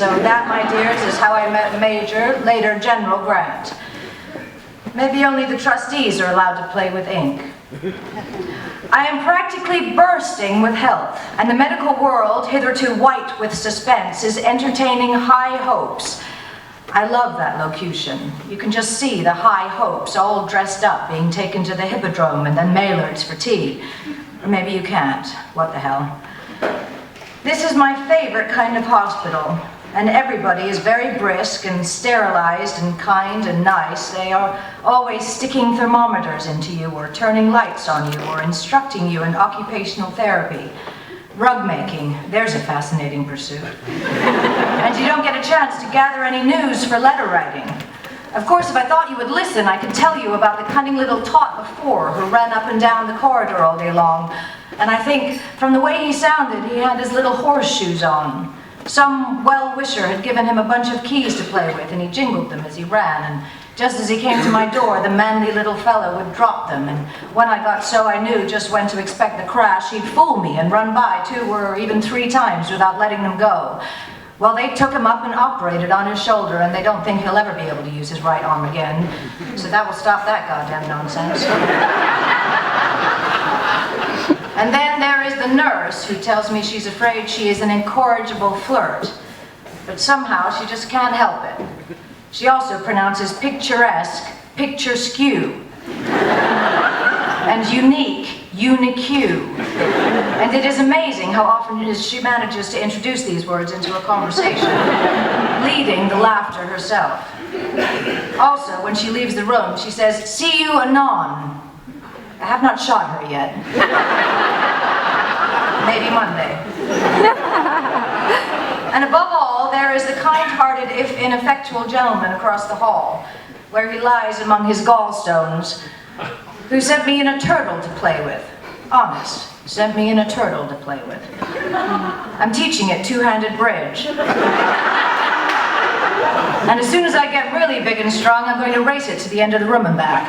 So that, my dears, is how I met Major, later General Grant. Maybe only the trustees are allowed to play with ink. I am practically bursting with health, and the medical world, hitherto white with suspense, is entertaining high hopes. I love that locution. You can just see the high hopes all dressed up being taken to the hippodrome and then Maillard's for tea. Or maybe you can't. What the hell. This is my favorite kind of hospital, and everybody is very brisk and sterilized and kind and nice. They are always sticking thermometers into you or turning lights on you or instructing you in occupational therapy. Rug making, there's a fascinating pursuit. And you don't get a chance to gather any news for letter writing. Of course, if I thought you would listen, I could tell you about the cunning little tot of 4 who ran up and down the corridor all day long. And I think, from the way he sounded, he had his little horseshoes on. Some well-wisher had given him a bunch of keys to play with, and he jingled them as he ran, and just as he came to my door, the manly little fellow would drop them, and when I got so I knew just when to expect the crash, he'd fool me and run by 2 or even 3 times without letting them go. Well, they took him up and operated on his shoulder, and they don't think he'll ever be able to use his right arm again, so that will stop that goddamn nonsense. And then there is the nurse who tells me she's afraid she is an incorrigible flirt, but somehow she just can't help it. She also pronounces picturesque, picture-skew, and unique, unique-hue. And it is amazing how often she manages to introduce these words into a conversation, leading the laughter herself. Also, when she leaves the room, she says, "See you anon." I have not shot her yet. Maybe Monday. And above all, there is the kind-hearted, if ineffectual gentleman across the hall, where he lies among his gallstones, who sent me in a turtle to play with. Honest, sent me in a turtle to play with. I'm teaching it two-handed bridge. And as soon as I get really big and strong, I'm going to race it to the end of the room and back.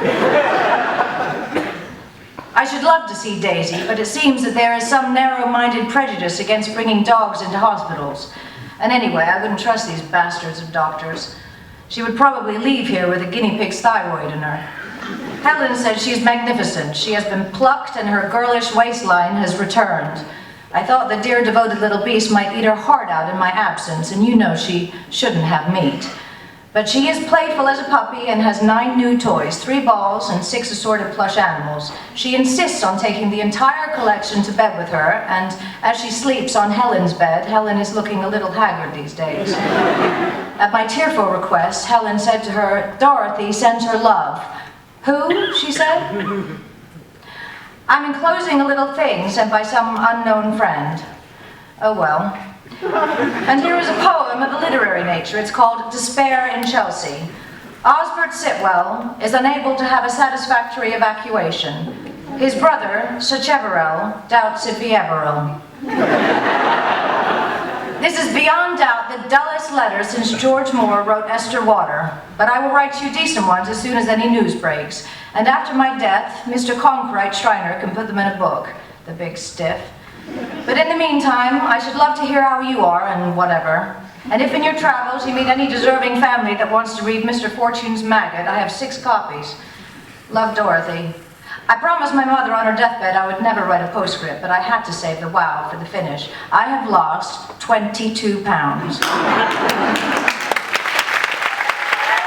I should love to see Daisy, but it seems that there is some narrow-minded prejudice against bringing dogs into hospitals. And anyway, I wouldn't trust these bastards of doctors. She would probably leave here with a guinea pig's thyroid in her. Helen says she's magnificent. She has been plucked and her girlish waistline has returned. I thought the dear devoted little beast might eat her heart out in my absence, and you know she shouldn't have meat. But she is playful as a puppy and has 9 new toys, 3 balls and 6 assorted plush animals. She insists on taking the entire collection to bed with her, and as she sleeps on Helen's bed, Helen is looking a little haggard these days. At my tearful request, Helen said to her, "Dorothy sends her love." "Who?" she said. "I'm enclosing a little thing sent by some unknown friend." Oh well. And here is a poem of a literary nature. It's called Despair in Chelsea. Osbert Sitwell is unable to have a satisfactory evacuation. His brother, Sacheverell, doubts if he ever will. This is beyond doubt the dullest letter since George Moore wrote Esther Water, but I will write you decent ones as soon as any news breaks. And after my death, Mr. Conkright Schreiner can put them in a book, the big stiff. But in the meantime, I should love to hear how you are and whatever. And if in your travels you meet any deserving family that wants to read Mr. Fortune's Maggot, I have 6 copies. Love, Dorothy. I promised my mother on her deathbed I would never write a postscript, but I had to save the wow for the finish. I have lost 22 pounds.